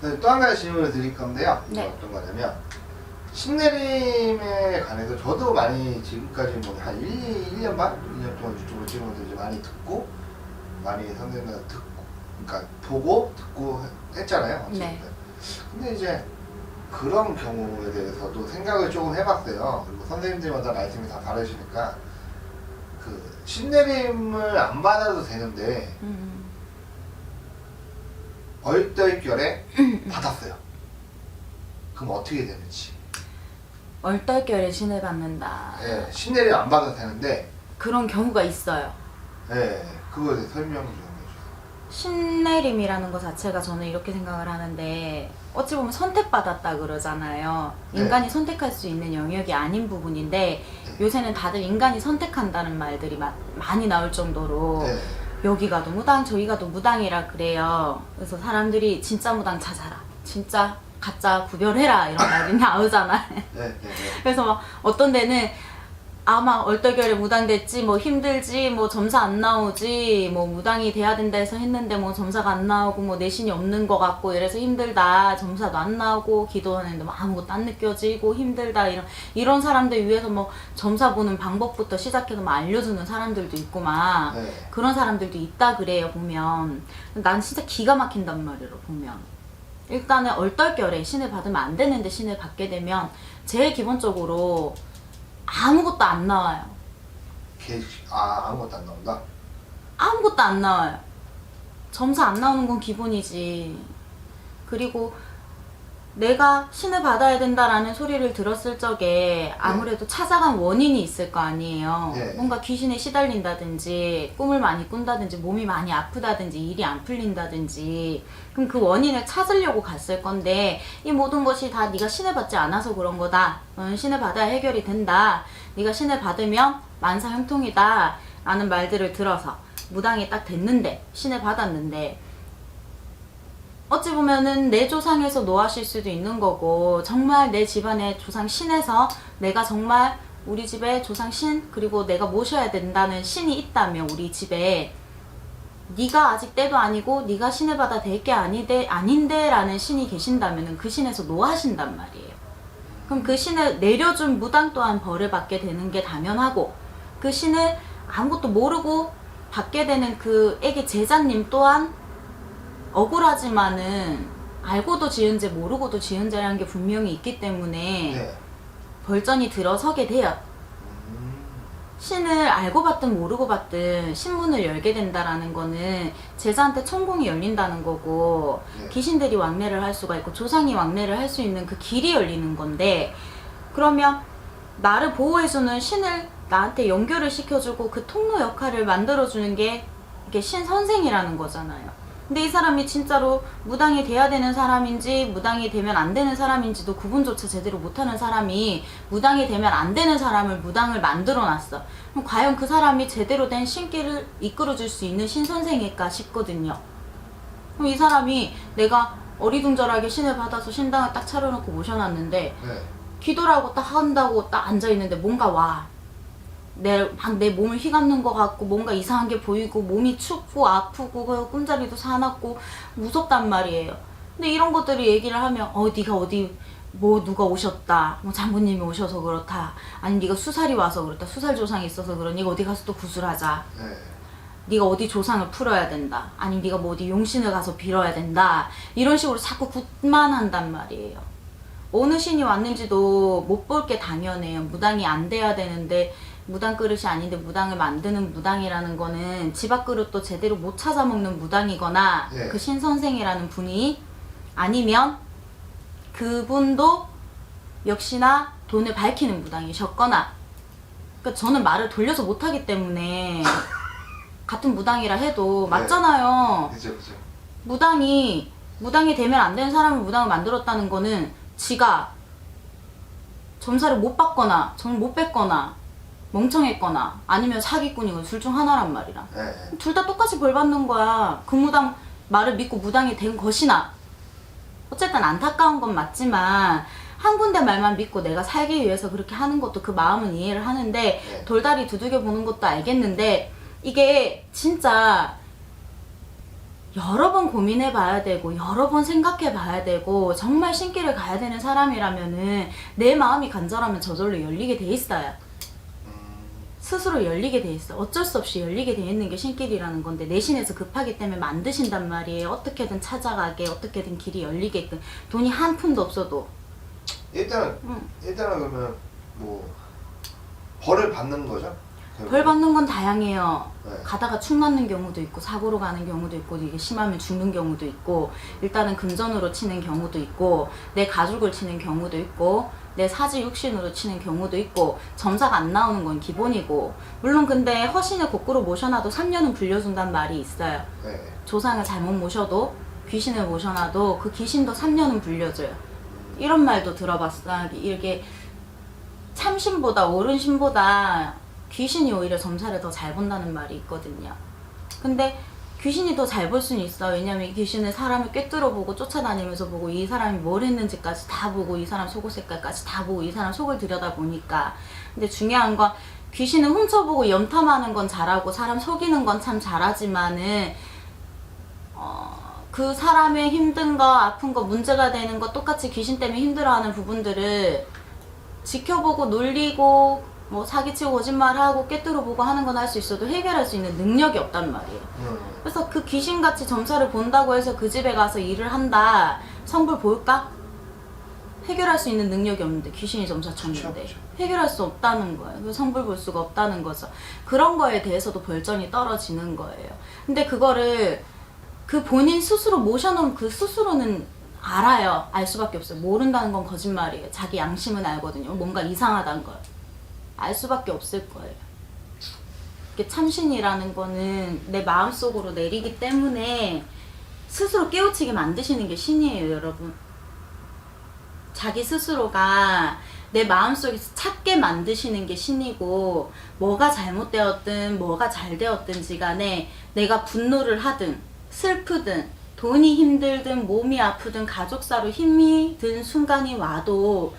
네, 또 한 가지 질문을 드릴 건데요. 이거 네. 어떤 거냐면 신내림에 관해서 저도 많이 지금까지 뭐 한 1년 반? 2년 동안 유튜브를 찍으면서 이제 많이 듣고 많이 선생님들 듣고 그러니까 보고 듣고 했잖아요. 어쨌든. 네. 근데 이제 그런 경우에 대해서도 생각을 조금 해봤어요. 그리고 선생님들마다 말씀이 다 다르시니까 그 신내림을 안 받아도 되는데 얼떨결에 받았어요. 그럼 어떻게 되는지. 얼떨결에 신을 받는다. 예, 신내림 안 받아도 되는데, 그런 경우가 있어요. 예, 그거에 대해 설명 좀 해주세요. 신내림이라는 것 자체가 저는 이렇게 생각을 하는데, 어찌 보면 선택받았다 그러잖아요. 네. 인간이 선택할 수 있는 영역이 아닌 부분인데 네. 요새는 다들 인간이 선택한다는 말들이 많이 나올 정도로 네. 여기 가도 무당 저기 가도 무당이라 그래요. 그래서 사람들이 진짜 무당 찾아라, 진짜 가짜 구별해라 이런 말이 나오잖아요. 네, 네, 네. 그래서 막 어떤 데는 아마 얼떨결에 무당됐지 뭐 힘들지 뭐 점사 안 나오지 뭐 무당이 돼야 된다 해서 했는데 뭐 점사가 안 나오고 뭐 내신이 없는 것 같고 이래서 힘들다, 점사도 안 나오고 기도하는데 뭐 아무것도 안 느껴지고 힘들다, 이런 사람들 위해서 뭐 점사 보는 방법부터 시작해서 막 알려주는 사람들도 있고 막 네. 그런 사람들도 있다 그래요. 보면 난 진짜 기가 막힌단 말이에요. 보면 일단은 얼떨결에 신을 받으면 안 되는데 신을 받게 되면 제일 기본적으로 아무것도 안 나와요. 아무것도 안 나온다? 아무것도 안 나와요. 점사 안 나오는 건 기본이지. 그리고 내가 신을 받아야 된다라는 소리를 들었을 적에 아무래도 찾아간 원인이 있을 거 아니에요. 네. 뭔가 귀신에 시달린다든지 꿈을 많이 꾼다든지 몸이 많이 아프다든지 일이 안 풀린다든지, 그럼 그 원인을 찾으려고 갔을 건데 이 모든 것이 다 네가 신을 받지 않아서 그런 거다, 신을 받아야 해결이 된다, 네가 신을 받으면 만사 형통이다 라는 말들을 들어서 무당이 딱 됐는데, 신을 받았는데 어찌 보면은 내 조상에서 노하실 수도 있는 거고, 정말 내 집안의 조상 신에서 내가 정말 우리 집에 조상 신 그리고 내가 모셔야 된다는 신이 있다면 우리 집에 네가 아직 때도 아니고 네가 신을 받아 될 게 아닌데 라는 신이 계신다면은 그 신에서 노하신단 말이에요. 그럼 그 신을 내려준 무당 또한 벌을 받게 되는 게 당연하고, 그 신을 아무것도 모르고 받게 되는 그 애기 제자님 또한 억울하지만은 알고도 지은 죄 모르고도 지은 죄라는 게 분명히 있기 때문에 네. 벌전이 들어서게 돼요. 신을 알고 받든 모르고 받든 신문을 열게 된다라는 거는 제자한테 천공이 열린다는 거고, 네. 귀신들이 왕래를 할 수가 있고 조상이 왕래를 할 수 있는 그 길이 열리는 건데, 그러면 나를 보호해주는 신을 나한테 연결을 시켜주고 그 통로 역할을 만들어주는 게 이게 신선생이라는 거잖아요. 근데 이 사람이 진짜로 무당이 돼야 되는 사람인지 무당이 되면 안 되는 사람인지도 구분조차 제대로 못하는 사람이 무당이 되면 안 되는 사람을 무당을 만들어놨어. 그럼 과연 그 사람이 제대로 된 신길을 이끌어줄 수 있는 신선생일까 싶거든요. 그럼 이 사람이 내가 어리둥절하게 신을 받아서 신당을 딱 차려놓고 모셔놨는데 네. 기도라고 딱 한다고 딱 앉아있는데 뭔가 와. 내 몸을 휘감는 것 같고 뭔가 이상한 게 보이고 몸이 춥고 아프고 꿈자리도 사납고 무섭단 말이에요. 근데 이런 것들을 얘기를 하면 네가 어디 뭐 누가 오셨다, 뭐 장군님이 오셔서 그렇다, 아니 네가 수살이 와서 그렇다, 수살 조상이 있어서 그러니 어디 가서 또 구술하자, 네. 네가 어디 조상을 풀어야 된다, 아니 네가 뭐 어디 용신을 가서 빌어야 된다, 이런 식으로 자꾸 굿만한단 말이에요. 어느 신이 왔는지도 못 볼 게 당연해요. 무당이 안 돼야 되는데 무당 그릇이 아닌데 무당을 만드는 무당이라는 거는 집 앞 그릇도 제대로 못 찾아먹는 무당이거나 네. 그 신선생이라는 분이 아니면 그분도 역시나 돈을 밝히는 무당이셨거나, 그러니까 저는 말을 돌려서 못하기 때문에 같은 무당이라 해도 맞잖아요. 그죠, 그죠. 무당이 되면 안 되는 사람을 무당을 만들었다는 거는 지가 점사를 못 받거나 점을 못 뺐거나 멍청했거나 아니면 사기꾼이고 둘 중 하나란 말이라. 네. 둘 다 똑같이 벌 받는 거야. 그 무당 말을 믿고 무당이 된 것이나. 어쨌든 안타까운 건 맞지만 한 군데 말만 믿고 내가 살기 위해서 그렇게 하는 것도 그 마음은 이해를 하는데, 네. 돌다리 두들겨 보는 것도 알겠는데, 이게 진짜 여러 번 고민해 봐야 되고 여러 번 생각해 봐야 되고 정말 신길을 가야 되는 사람이라면은 내 마음이 간절하면 저절로 열리게 돼 있어요. 스스로 열리게 돼 있어. 어쩔 수 없이 열리게 돼 있는 게 신길이라는 건데 내신에서 급하기 때문에 만드신단 말이에요. 어떻게든 찾아가게, 어떻게든 길이 열리게끔. 돈이 한 푼도 없어도. 일단은 그러면 뭐 벌을 받는 거죠? 벌 받는 건 다양해요. 네. 가다가 축 맞는 경우도 있고 사고로 가는 경우도 있고 이게 심하면 죽는 경우도 있고 일단은 금전으로 치는 경우도 있고 내 가족을 치는 경우도 있고 내 사지 육신으로 치는 경우도 있고 점사가 안 나오는 건 기본이고 물론 근데 허신을 거꾸로 모셔놔도 3년은 불려준다는 말이 있어요. 네. 조상을 잘못 모셔도 귀신을 모셔놔도 그 귀신도 3년은 불려줘요. 이런 말도 들어봤어. 이렇게 참신보다 옳은 신보다 귀신이 오히려 점사를 더 잘 본다는 말이 있거든요. 근데 귀신이 더 잘 볼 수는 있어. 왜냐면 이 귀신은 사람을 꿰뚫어 보고 쫓아다니면서 보고 이 사람이 뭘 했는지까지 다 보고 이 사람 속옷 색깔까지 다 보고 이 사람 속을 들여다 보니까. 근데 중요한 건 귀신은 훔쳐보고 염탐하는 건 잘하고 사람 속이는 건 참 잘하지만은 그 사람의 힘든 거 아픈 거 문제가 되는 거 똑같이 귀신 때문에 힘들어하는 부분들을 지켜보고 놀리고 뭐 사기치고 거짓말하고 꿰뚫어보고 하는 건 할 수 있어도 해결할 수 있는 능력이 없단 말이에요. 그래서 그 귀신같이 점사를 본다고 해서 그 집에 가서 일을 한다. 성불 볼까? 해결할 수 있는 능력이 없는데 귀신이 점사 쳤는데 그쵸. 해결할 수 없다는 거예요. 그래서 성불 볼 수가 없다는 거죠. 그런 거에 대해서도 벌점이 떨어지는 거예요. 근데 그거를 그 본인 스스로 모셔놓은 그 스스로는 알아요. 알 수밖에 없어요. 모른다는 건 거짓말이에요. 자기 양심은 알거든요. 뭔가 이상하다는 걸. 알 수밖에 없을 거예요. 이게 참신이라는 거는 내 마음속으로 내리기 때문에 스스로 깨우치게 만드시는 게 신이에요, 여러분. 자기 스스로가 내 마음속에서 찾게 만드시는 게 신이고 뭐가 잘못되었든 뭐가 잘 되었든지 간에 내가 분노를 하든 슬프든 돈이 힘들든 몸이 아프든 가족사로 힘이 든 순간이 와도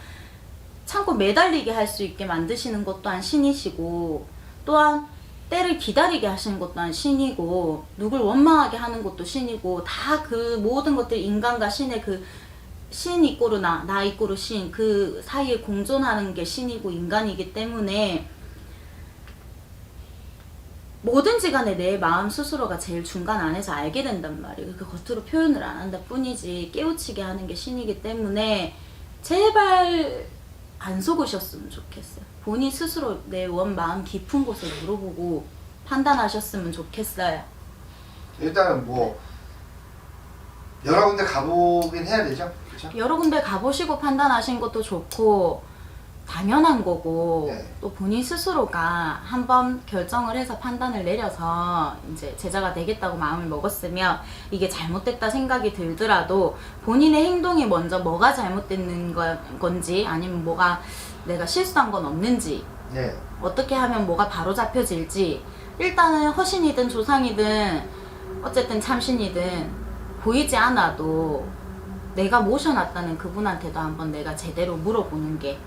참고 매달리게 할 수 있게 만드시는 것 또한 신이시고 또한 때를 기다리게 하시는 것 또한 신이고 누굴 원망하게 하는 것도 신이고 다 그 모든 것들 인간과 신의 그 신 이꼬르 나 이꼬르 신 그 사이에 공존하는 게 신이고 인간이기 때문에 뭐든지 간에 내 마음 스스로가 제일 중간 안에서 알게 된단 말이에요. 그 겉으로 표현을 안 한다 뿐이지 깨우치게 하는 게 신이기 때문에 제발 안 속으셨으면 좋겠어요. 본인 스스로 내 원 마음 깊은 곳에 물어보고 판단하셨으면 좋겠어요. 일단은 뭐 여러 군데 가보긴 해야 되죠, 그렇죠? 여러 군데 가보시고 판단하신 것도 좋고 당연한 거고 네. 또 본인 스스로가 한번 결정을 해서 판단을 내려서 이제 제자가 되겠다고 마음을 먹었으면 이게 잘못됐다 생각이 들더라도 본인의 행동이 먼저 뭐가 잘못됐는 건지 아니면 뭐가 내가 실수한 건 없는지 네. 어떻게 하면 뭐가 바로 잡혀질지 일단은 허신이든 조상이든 어쨌든 참신이든 보이지 않아도 내가 모셔놨다는 그분한테도 한번 내가 제대로 물어보는 게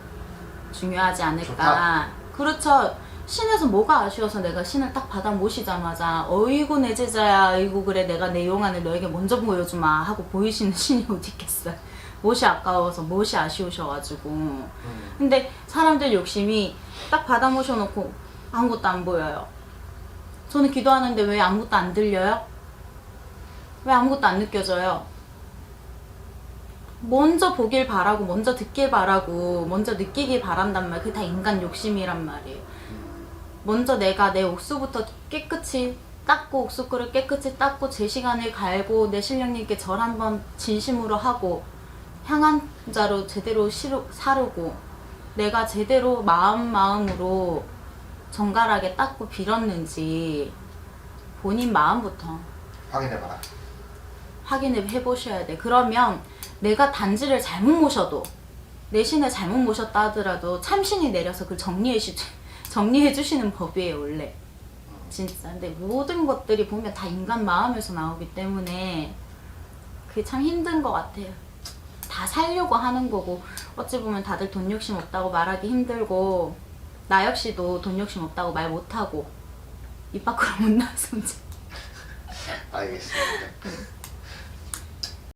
중요하지 않을까. 좋다. 그렇죠. 신에서 뭐가 아쉬워서 내가 신을 딱 받아 모시자마자 어이구 내 제자야 어이구 그래 내가 내 용안을 너에게 먼저 보여주마 하고 보이시는 신이 어디 있겠어요. 못이 아까워서 못이 아쉬우셔가지고. 근데 사람들 욕심이 딱 받아 모셔놓고 아무것도 안 보여요. 저는 기도하는데 왜 아무것도 안 들려요? 왜 아무것도 안 느껴져요? 먼저 보길 바라고 먼저 듣길 바라고 먼저 느끼길 바란단 말. 그게 다 인간 욕심이란 말이에요. 먼저 내가 내 옥수부터 깨끗이 닦고 옥수그릇 깨끗이 닦고 제 시간을 갈고 내 신령님께 절 한번 진심으로 하고 향한 자로 제대로 사르고 내가 제대로 마음으로 정갈하게 닦고 빌었는지 본인 마음부터 확인해봐라. 확인을 해보셔야 돼. 그러면 내가 단지를 잘못 모셔도 내 신을 잘못 모셨다 하더라도 참신이 내려서 그걸 정리해 주시는 법이에요 원래. 진짜. 근데 모든 것들이 보면 다 인간 마음에서 나오기 때문에 그게 참 힘든 것 같아요. 다 살려고 하는 거고 어찌 보면 다들 돈 욕심 없다고 말하기 힘들고 나 역시도 돈 욕심 없다고 말 못하고 입 밖으로 못 나와서 문제. 알겠습니다.